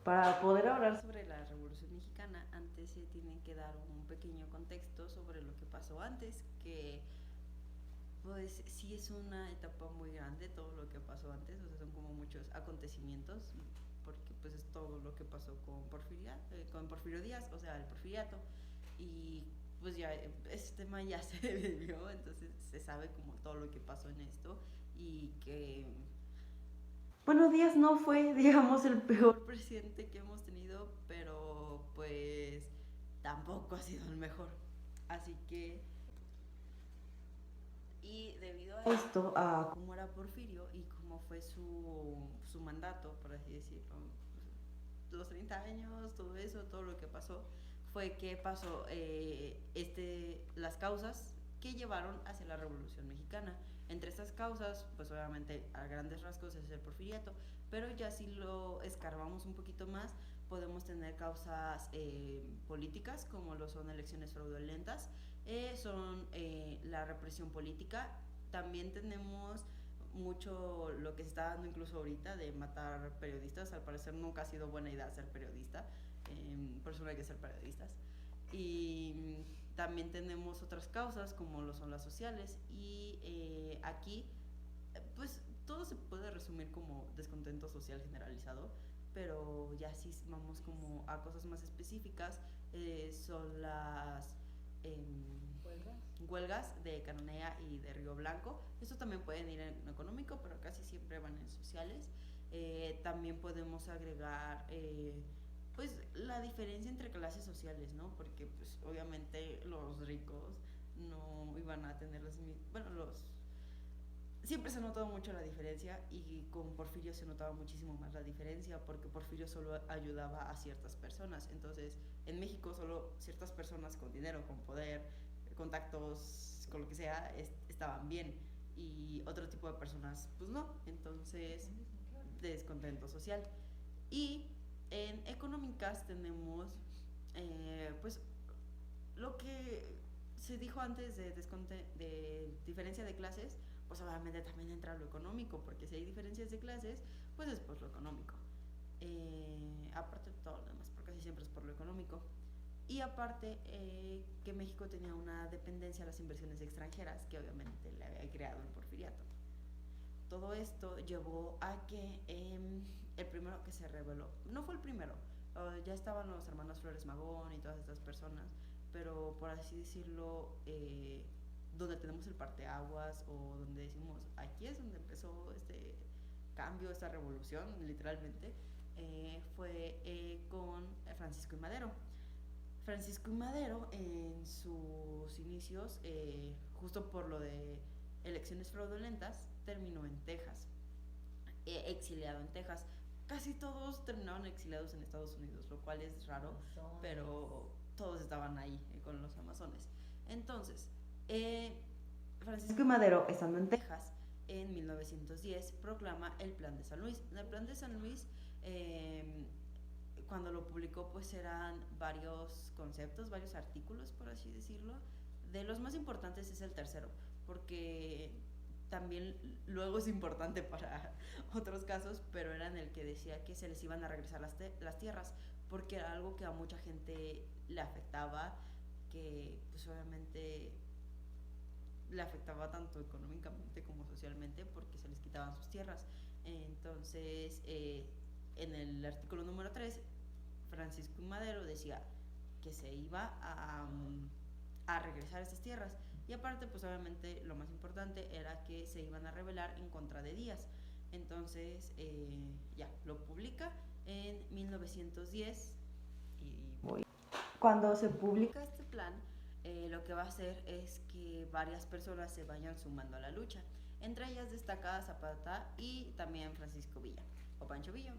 Para poder hablar sobre la Revolución Mexicana, antes se tiene que dar un pequeño contexto sobre lo que pasó antes, que pues sí es una etapa muy grande todo lo que pasó antes, o sea, son como muchos acontecimientos, porque pues es todo lo que pasó con Porfirio Díaz, o sea, el porfiriato, y pues ya este tema ya se vivió, entonces se sabe como todo lo que pasó en esto y que bueno, Díaz no fue, digamos, el peor presidente que hemos tenido, pero pues tampoco ha sido el mejor. Así que, y debido a esto, a cómo era Porfirio y cómo fue su mandato, por así decirlo, los 30 años, todo eso, todo lo que pasó, fue que pasó las causas que llevaron hacia la Revolución Mexicana. Entre estas causas, pues obviamente a grandes rasgos es el porfiriato, pero ya si lo escarbamos un poquito más, podemos tener causas políticas, como lo son elecciones fraudulentas, son la represión política. También tenemos mucho lo que se está dando incluso ahorita de matar periodistas. Al parecer nunca ha sido buena idea ser periodista, por eso no hay que ser periodistas. Y también tenemos otras causas como lo son las sociales y aquí pues todo se puede resumir como descontento social generalizado, pero ya si vamos como a cosas más específicas, son las eh, huelgas de Cananea y de Río Blanco. Estos también pueden ir en económico, pero casi siempre van en sociales. También podemos agregar pues la diferencia entre clases sociales, ¿no? Porque pues obviamente los ricos no iban a tener las mismas, bueno, siempre se ha notado mucho la diferencia y con Porfirio se notaba muchísimo más la diferencia porque Porfirio solo ayudaba a ciertas personas. Entonces, en México solo ciertas personas con dinero, con poder, contactos, con lo que sea, estaban bien y otro tipo de personas pues no. Entonces, descontento social. Y en económicas tenemos pues lo que se dijo antes de diferencia de clases, pues obviamente también entra lo económico, porque si hay diferencias de clases, pues es por lo económico. Aparte de todo lo demás, porque casi siempre es por lo económico. Y aparte que México tenía una dependencia a las inversiones extranjeras, que obviamente le había creado el porfiriato. Todo esto llevó a que el primero que se reveló, no fue el primero, ya estaban los hermanos Flores Magón y todas estas personas, pero por así decirlo, donde tenemos el parteaguas o donde decimos, aquí es donde empezó este cambio, esta revolución, literalmente, fue con Francisco y Madero. Francisco y Madero en sus inicios, justo por lo de elecciones fraudulentas, terminó en Texas, exiliado en Texas. Casi todos terminaron exiliados en Estados Unidos, lo cual es raro, pero todos estaban ahí con los amazones. Entonces, Francisco y Madero, estando en Texas, en 1910 proclama el Plan de San Luis. El Plan de San Luis, cuando lo publicó, pues eran varios conceptos, varios artículos, por así decirlo. De los más importantes es el tercero, porque también luego es importante para otros casos, pero era en el que decía que se les iban a regresar las tierras, porque era algo que a mucha gente le afectaba, que pues obviamente le afectaba tanto económicamente como socialmente porque se les quitaban sus tierras. Entonces, en el artículo número 3 Francisco y Madero decía que se iba a regresar a estas tierras. Y aparte, pues obviamente lo más importante era que se iban a rebelar en contra de Díaz. Entonces, ya, lo publica en 1910 y voy. Cuando se publica este plan, lo que va a hacer es que varias personas se vayan sumando a la lucha. Entre ellas destaca Zapata y también Francisco Villa, o Pancho Villa,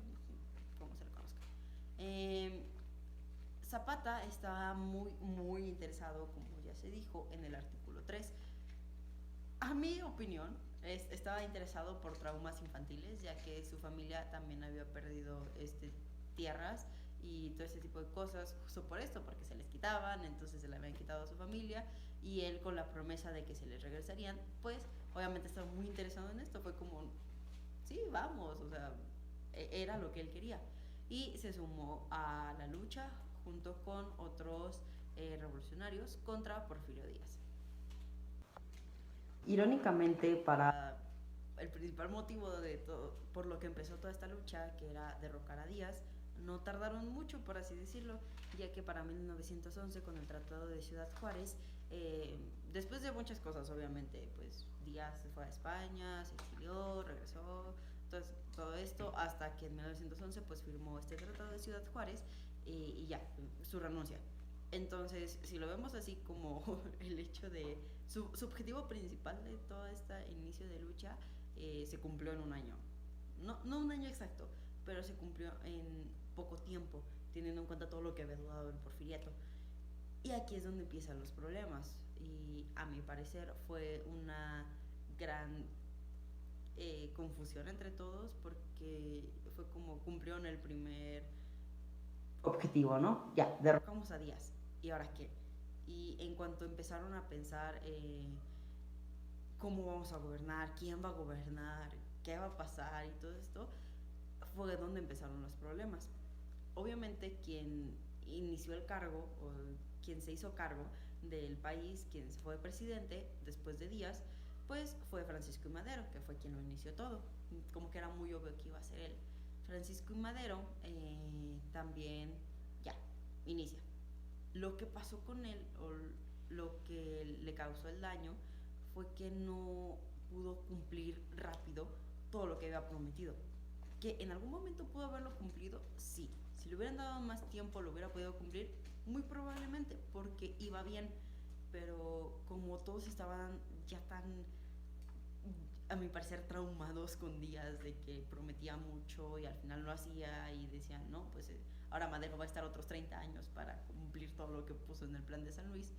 como se le conozca. Eh, Zapata estaba muy interesado, como ya se dijo, en el artículo 3. A mi opinión, estaba interesado por traumas infantiles, ya que su familia también había perdido tierras y todo ese tipo de cosas, justo por esto, porque se les quitaban, entonces se le habían quitado a su familia, y él con la promesa de que se les regresarían, pues obviamente estaba muy interesado en esto, fue como, sí, vamos, o sea, era lo que él quería. y se sumó a la lucha junto con otros revolucionarios contra Porfirio Díaz. Irónicamente, para el principal motivo de todo, por lo que empezó toda esta lucha, que era derrocar a Díaz, no tardaron mucho, por así decirlo, ya que para 1911, con el Tratado de Ciudad Juárez, después de muchas cosas, obviamente, pues Díaz se fue a España, se exilió, regresó, entonces, todo esto, hasta que en 1911 pues firmó este Tratado de Ciudad Juárez y ya, su renuncia. Entonces, si lo vemos así como el hecho de su objetivo principal de todo este inicio de lucha se cumplió en un año. No un año exacto, pero se cumplió en poco tiempo, teniendo en cuenta todo lo que había dado el porfiriato. Y aquí es donde empiezan los problemas. Y a mi parecer fue una gran confusión entre todos porque fue como cumplieron el primer objetivo, ¿no? Ya, derrocamos a Díaz. ¿Y ahora qué? Y en cuanto empezaron a pensar cómo vamos a gobernar, quién va a gobernar, qué va a pasar y todo esto, fue donde empezaron los problemas. Obviamente quien inició el cargo o quien se hizo cargo del país, quien fue presidente después de Díaz, pues fue Francisco I. Madero, que fue quien lo inició todo. Como que era muy obvio que iba a ser él. Francisco I. Madero también ya inicia. Lo que pasó con él, o lo que le causó el daño, fue que no pudo cumplir rápido todo lo que había prometido. Que en algún momento pudo haberlo cumplido, sí. Si le hubieran dado más tiempo, lo hubiera podido cumplir, muy probablemente, porque iba bien. Pero como todos estaban ya tan, a mi parecer, traumados con Díaz de que prometía mucho y al final lo hacía y decían, no, pues ahora Madero va a estar otros 30 años para cumplir todo lo que puso en el plan de San Luis,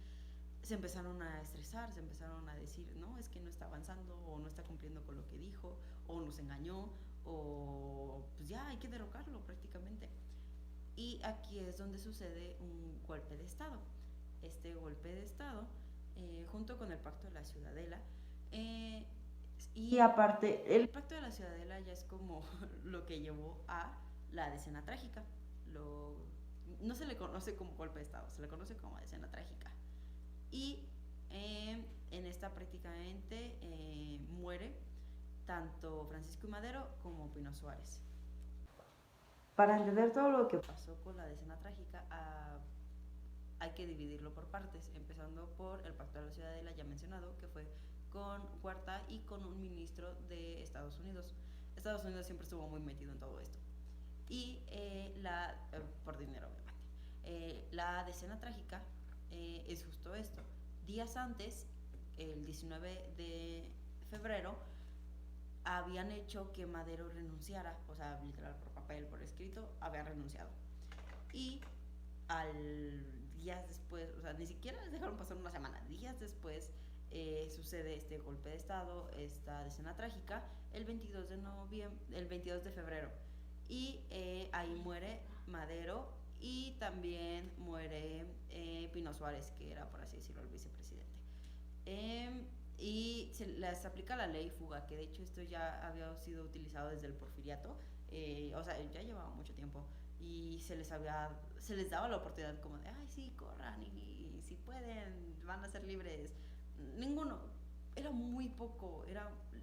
se empezaron a estresar, se empezaron a decir, no, es que no está avanzando o no está cumpliendo con lo que dijo o nos engañó o pues ya hay que derrocarlo prácticamente. Y aquí es donde sucede un golpe de Estado. Este golpe de Estado, junto con el Pacto de la Ciudadela, y aparte, el Pacto de la Ciudadela ya es como lo que llevó a la Decena Trágica. No se le conoce como golpe de Estado, se le conoce como Decena Trágica. Y en esta prácticamente muere tanto Francisco I. Madero como Pino Suárez. Para entender todo lo que pasó con la Decena Trágica, hay que dividirlo por partes, empezando por el Pacto de la Ciudadela, ya mencionado, que fue con Huerta y con un ministro de Estados Unidos. Estados Unidos siempre estuvo muy metido en todo esto. Y por dinero, obviamente. La Decena Trágica es justo esto. Días antes, el 19 de febrero, habían hecho que Madero renunciara, o sea, literal por papel, por escrito, había renunciado. Y días después, o sea, ni siquiera les dejaron pasar una semana, días después sucede este golpe de Estado, esta Decena Trágica, el 22 de febrero. Y ahí muere Madero y también muere Pino Suárez, que era, por así decirlo, el vicepresidente. Y se les aplica la ley fuga, que de hecho esto ya había sido utilizado desde el porfiriato, o sea, ya llevaba mucho tiempo y se les daba la oportunidad como de, ay, sí, corran y si pueden, van a ser libres. Ninguno, era muy poco,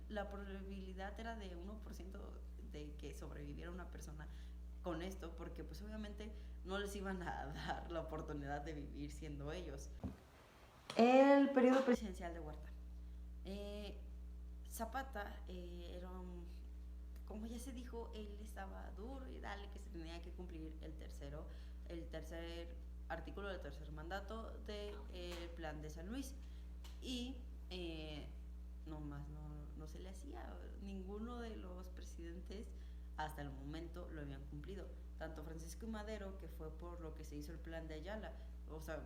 la probabilidad era de 1% de que sobreviviera una persona con esto, porque pues obviamente no les iban a dar la oportunidad de vivir siendo ellos. El periodo presidencial de Huerta. Zapata como ya se dijo, él estaba duro y dale que se tenía que cumplir el tercer artículo del tercer mandato del plan de San Luis. Y no se le hacía. Ninguno de los presidentes hasta el momento lo habían cumplido. Tanto Francisco I. Madero, que fue por lo que se hizo el plan de Ayala, o sea,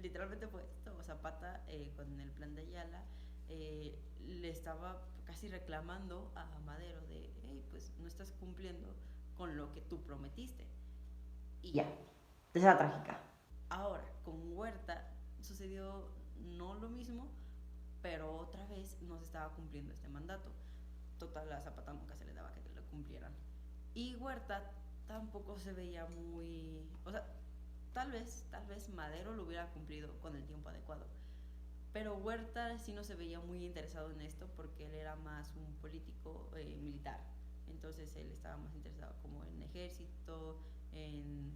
literalmente fue esto. Zapata con el plan de Ayala le estaba casi reclamando a Madero de, hey, pues no estás cumpliendo con lo que tú prometiste. Y ya, Decena Trágica. Ahora, con Huerta sucedió no lo mismo, pero otra vez no se estaba cumpliendo este mandato. Total, a Zapata nunca se le daba que lo cumplieran. Y Huerta tampoco se veía muy... O sea, tal vez Madero lo hubiera cumplido con el tiempo adecuado. Pero Huerta sí no se veía muy interesado en esto porque él era más un político militar. Entonces él estaba más interesado como en ejército, en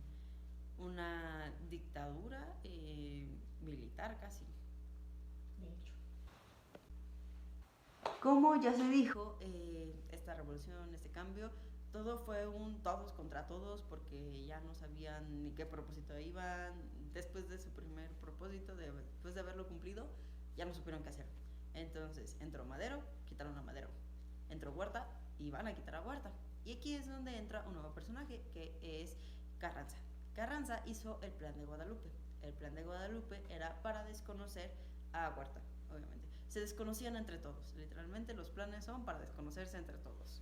una dictadura militar casi. De hecho. Como ya se dijo, esta revolución, este cambio, todo fue un todos contra todos porque ya no sabían ni qué propósito iban. Después de su primer propósito, después de haberlo cumplido, ya no supieron qué hacer. Entonces entró Madero, quitaron a Madero. Entró Huerta y van a quitar a Huerta. Y aquí es donde entra un nuevo personaje que es Carranza. Carranza hizo el Plan de Guadalupe. El Plan de Guadalupe era para desconocer a Huerta, obviamente. Se desconocían entre todos. Literalmente los planes son para desconocerse entre todos.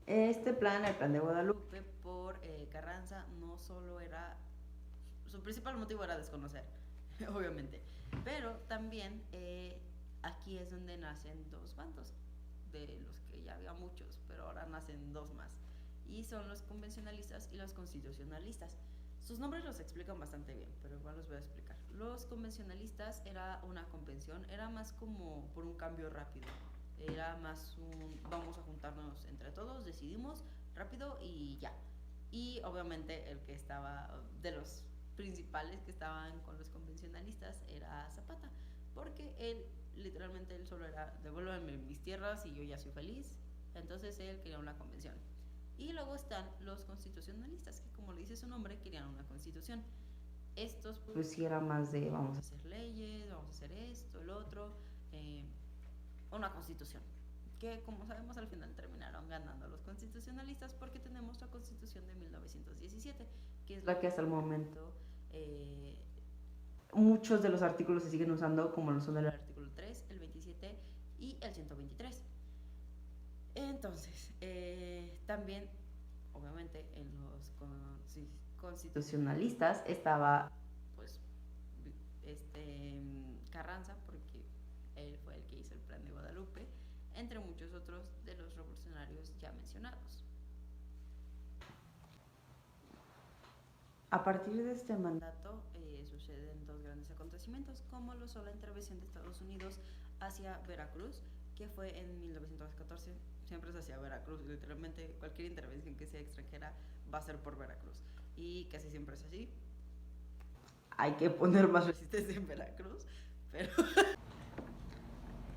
Este plan, el Plan de Guadalupe, por Carranza, no solo era... Su principal motivo era desconocer, obviamente. Pero también aquí es donde nacen dos bandos, de los que ya había muchos, pero ahora nacen dos más. Y son los convencionalistas y los constitucionalistas. Sus nombres los explican bastante bien, pero igual los voy a explicar. Los convencionalistas era una convención, era más como por un cambio rápido. Era más un vamos a juntarnos entre todos, decidimos rápido y ya. Y obviamente el que estaba, de los principales que estaban con los convencionalistas era Zapata, porque él, literalmente él solo era devuélveme mis tierras y yo ya soy feliz. Entonces él quería una convención. Y luego están los constitucionalistas, que como le dice su nombre, querían una constitución. Estos pues sí era más de vamos a hacer leyes, vamos a hacer esto, el otro, una constitución. Que como sabemos al final terminaron ganando los constitucionalistas porque tenemos la constitución de 1917, que es la que hasta el momento muchos de los artículos se siguen usando, como lo son el artículo 3, el 27 y el 123. Entonces, también, obviamente, en los constitucionalistas estaba, pues, Carranza, porque él fue el que hizo el Plan de Guadalupe, entre muchos otros de los revolucionarios ya mencionados. A partir de este mandato suceden dos grandes acontecimientos, como lo son la intervención de Estados Unidos hacia Veracruz, que fue en 1914. Siempre es hacia Veracruz, literalmente cualquier intervención que sea extranjera va a ser por Veracruz. Y casi siempre es así. Hay que poner más resistencia en Veracruz, pero...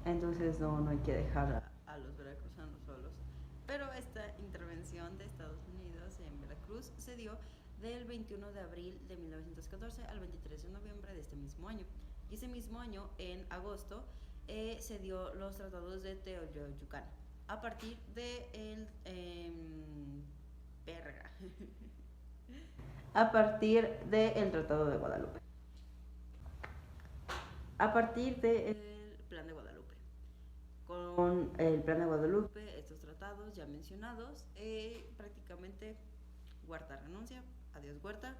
Entonces no hay que dejar a los veracruzanos solos. Pero esta intervención de Estados Unidos en Veracruz se dio del 21 de abril de 1914 al 23 de noviembre de este mismo año. Y ese mismo año, en agosto, se dio los tratados de Teoyucán. A partir de el... verga. A partir del Tratado de Guadalupe. A partir del Plan de Guadalupe. Con el Plan de Guadalupe, estos tratados ya mencionados, prácticamente Huerta renuncia, adiós Huerta,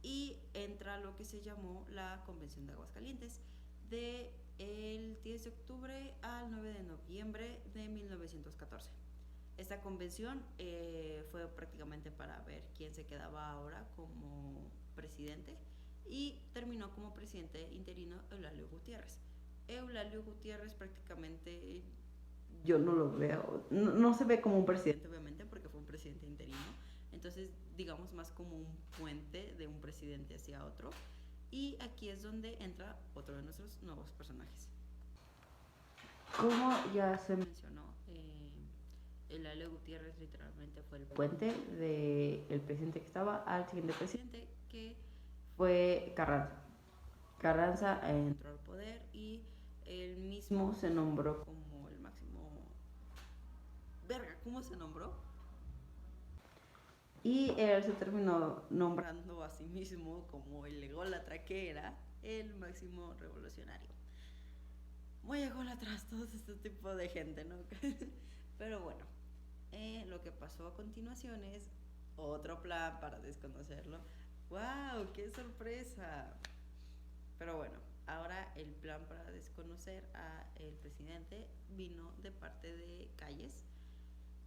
y entra lo que se llamó la Convención de Aguascalientes, del 10 de octubre al 9 de noviembre de 1914. Esta convención fue prácticamente para ver quién se quedaba ahora como presidente, y terminó como presidente interino Eulalio Gutiérrez. Eulalio Gutiérrez prácticamente yo no lo veo, no se ve como un presidente obviamente porque fue un presidente interino, entonces digamos más como un puente de un presidente hacia otro, y aquí es donde entra otro de nuestros nuevos personajes. Como ya se mencionó, Eulalio Gutiérrez literalmente fue el puente del presidente que estaba al siguiente presidente, que fue Carranza. Carranza entró al poder y él mismo se nombró como el máximo... Verga, ¿cómo se nombró? Y él se terminó nombrando a sí mismo como el ególatra que era el máximo revolucionario. Muy ególatras todos este tipo de gente, ¿no? Pero bueno, lo que pasó a continuación es otro plan para desconocerlo. ¡Wow! ¡Qué sorpresa! Pero bueno, ahora el plan para desconocer al presidente vino de parte de Calles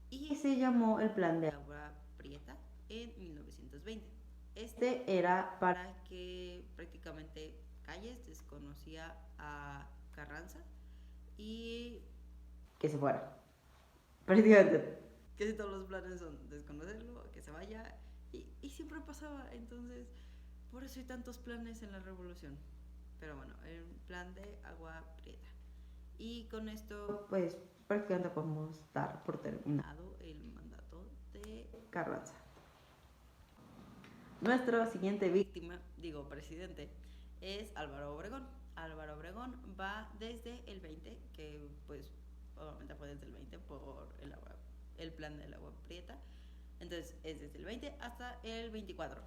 y se llamó el Plan de Agua Prieta. Prieta en 1920. Este era para que prácticamente Calles desconocía a Carranza y que se fuera. Prácticamente casi todos los planes son desconocerlo, que se vaya, y siempre pasaba. Entonces, por eso hay tantos planes en la revolución. Pero bueno, el plan de Agua Prieta. Y con esto, pues prácticamente podemos dar por terminado el mandato de Carranza. Nuestra siguiente víctima, digo presidente, es Álvaro Obregón. Álvaro Obregón va desde el 20, que pues obviamente fue desde el 20 por el plan del Agua Prieta. Entonces es desde el 20 hasta el 24.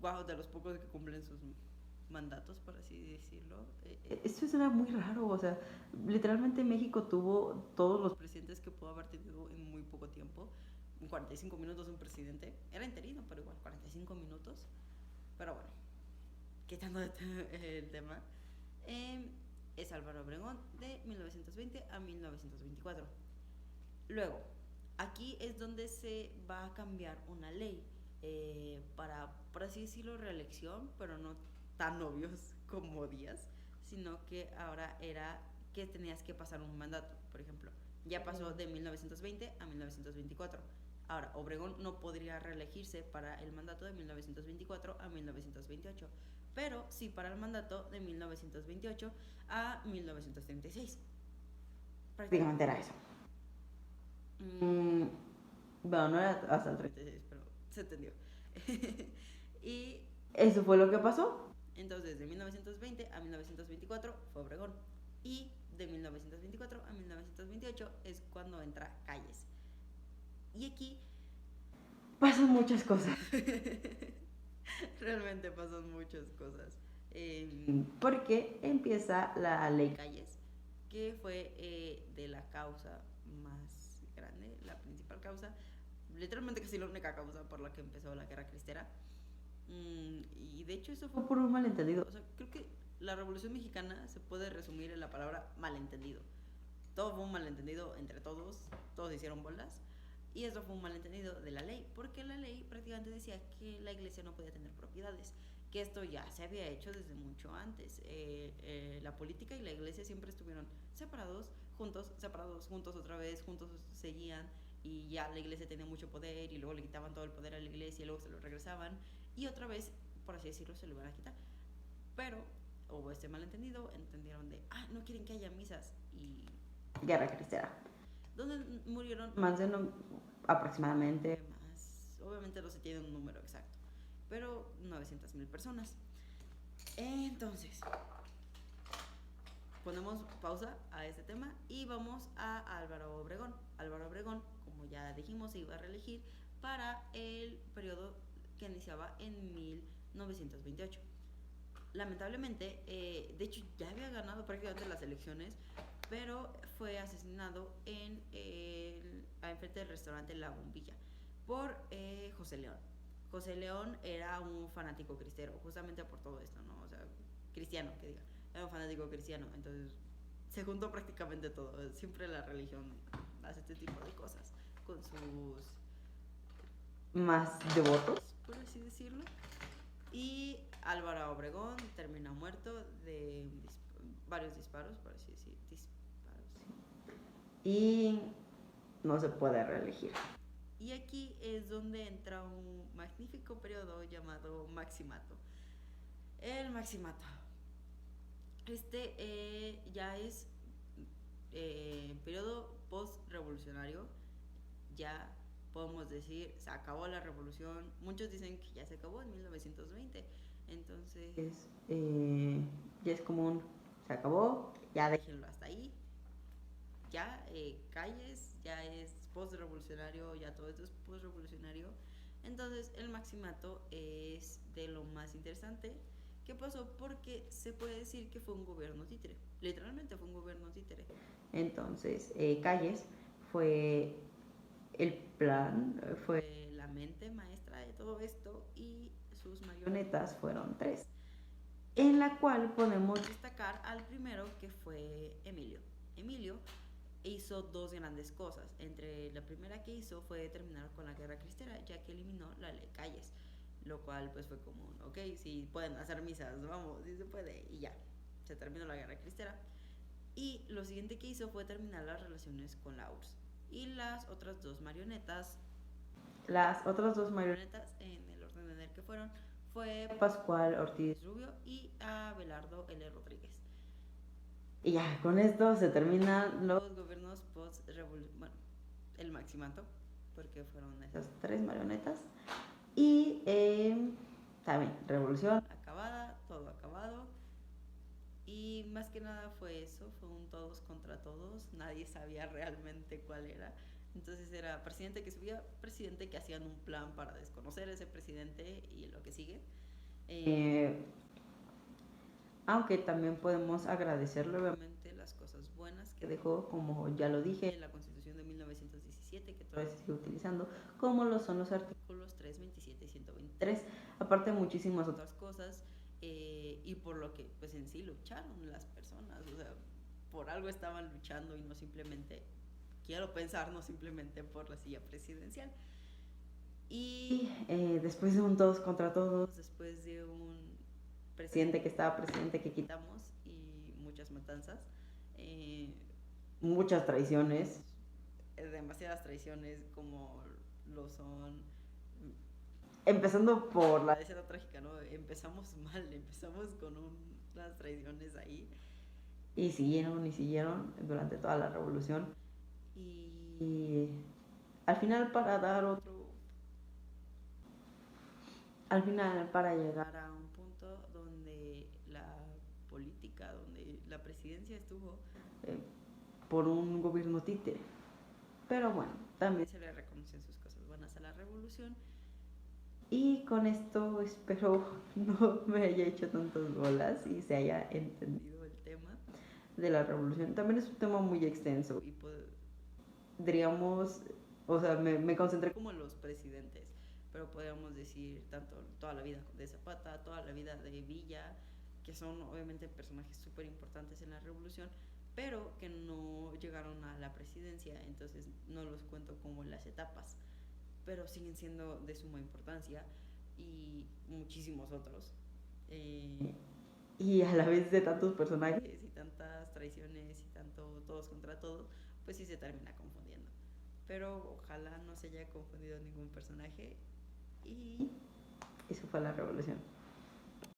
Wow, de los pocos que cumplen sus mandatos, por así decirlo. Esto era muy raro, o sea, literalmente México tuvo todos los presidentes que pudo haber tenido en muy poco tiempo. En 45 minutos un presidente, era interino, pero igual, 45 minutos. Pero bueno, quitando el tema, es Álvaro Obregón de 1920 a 1924. Luego, aquí es donde se va a cambiar una ley para, por así decirlo, reelección, pero no tan obvios como Díaz, sino que ahora era que tenías que pasar un mandato, por ejemplo. Ya pasó de 1920 a 1924. Ahora, Obregón no podría reelegirse para el mandato de 1924 a 1928, pero sí para el mandato de 1928 a 1936. Prácticamente era eso. Bueno, no era hasta el 36, pero se entendió. Y eso fue lo que pasó. Entonces, de 1920 a 1924 fue Obregón. Y de 1924 a 1928 es cuando entra Calles. Y aquí pasan muchas cosas. Realmente pasan muchas cosas. Porque empieza la ley Calles, que fue de la causa más grande, la principal causa, literalmente casi la única causa por la que empezó la guerra cristera. Y de hecho eso fue por un malentendido. O sea, creo que la Revolución Mexicana se puede resumir en la palabra malentendido. Todo fue un malentendido entre todos hicieron bolas. Y eso fue un malentendido de la ley, porque la ley prácticamente decía que la iglesia no podía tener propiedades, que esto ya se había hecho desde mucho antes. La política y la iglesia siempre estuvieron separados, juntos otra vez, juntos seguían, y ya la iglesia tenía mucho poder y luego le quitaban todo el poder a la iglesia y luego se lo regresaban y otra vez, por así decirlo, se lo iban a quitar. Pero hubo este malentendido, entendieron de, no quieren que haya misas y guerra cristera, donde murieron más de aproximadamente, más, obviamente no se tiene un número exacto, pero 900,000 personas. Entonces, ponemos pausa a este tema y vamos a Álvaro Obregón. Álvaro Obregón, como ya dijimos, se iba a reelegir para el periodo que iniciaba en 1928. Lamentablemente, de hecho ya había ganado prácticamente las elecciones, pero fue asesinado enfrente del restaurante La Bombilla por José León. José León era un fanático cristero, justamente por todo esto, ¿no? O sea, cristiano, que diga. Era un fanático cristiano, entonces se juntó prácticamente todo. Siempre la religión hace este tipo de cosas con sus más devotos, por así decirlo. Y Álvaro Obregón termina muerto de varios disparos, por así decir. Y no se puede reelegir. Y aquí es donde entra un magnífico periodo llamado Maximato. El Maximato. Ya es periodo post-revolucionario. Ya podemos decir, se acabó la revolución. Muchos dicen que ya se acabó en 1920. Entonces, ya es común, se acabó, ya déjenlo hasta ahí. Ya Calles, ya es post-revolucionario, ya todo esto es post-revolucionario. Entonces el Maximato es de lo más interesante que pasó, porque se puede decir que fue un gobierno títere, literalmente fue un gobierno títere. Entonces Calles fue el plan, fue la mente maestra de todo esto, y sus marionetas fueron 3, en la cual podemos destacar al primero, que fue Emilio. Emilio hizo dos grandes cosas. Entre la primera que hizo fue terminar con la guerra cristera, ya que eliminó la ley Calles, lo cual pues fue como, ok, si pueden hacer misas, vamos, si se puede, y ya, se terminó la guerra cristera. Y lo siguiente que hizo fue terminar las relaciones con la URSS. Y las otras dos marionetas en el orden en el que fueron, fue Pascual Ortiz Rubio y Abelardo L. Rodríguez. Y ya, con esto se terminan los gobiernos post-revolución, bueno, el maximato, porque fueron esas tres marionetas. Y también, revolución acabada, todo acabado. Y más que nada fue eso, fue un todos contra todos, nadie sabía realmente cuál era. Entonces era presidente que subía, presidente que hacían un plan para desconocer a ese presidente y lo que sigue. Eh, Aunque también podemos agradecerle obviamente las cosas buenas que dejó, como ya lo dije, la Constitución de 1917, que todavía se sigue utilizando, como lo son los artículos 327 y 123, aparte de muchísimas otras cosas, y por lo que pues en sí lucharon las personas, o sea, por algo estaban luchando y no simplemente, quiero pensar, no simplemente por la silla presidencial. Y después de un todos contra todos, después de un presidente que estaba presidente que quitamos y muchas matanzas, muchas traiciones, demasiadas traiciones como lo son, empezando por la escena trágica, ¿no? Empezamos mal, empezamos con unas traiciones ahí y siguieron durante toda la revolución y al final para dar otro, al final para llegar a un punto donde la política, donde la presidencia estuvo eh, por un gobierno títere. Pero bueno, también se le reconocen sus cosas buenas a la revolución. Y con esto espero no me haya hecho tantas bolas y se haya entendido el tema de la revolución. También es un tema muy extenso y podríamos, o sea, me concentré como en los presidentes, pero podríamos decir tanto toda la vida de Zapata, toda la vida de Villa, que son obviamente personajes súper importantes en la revolución, pero que no llegaron a la presidencia, entonces no los cuento como las etapas, pero siguen siendo de suma importancia y muchísimos otros. Y a la vez de tantos personajes y tantas traiciones y tanto todos contra todos, pues sí se termina confundiendo. Pero ojalá no se haya confundido ningún personaje y eso fue la revolución.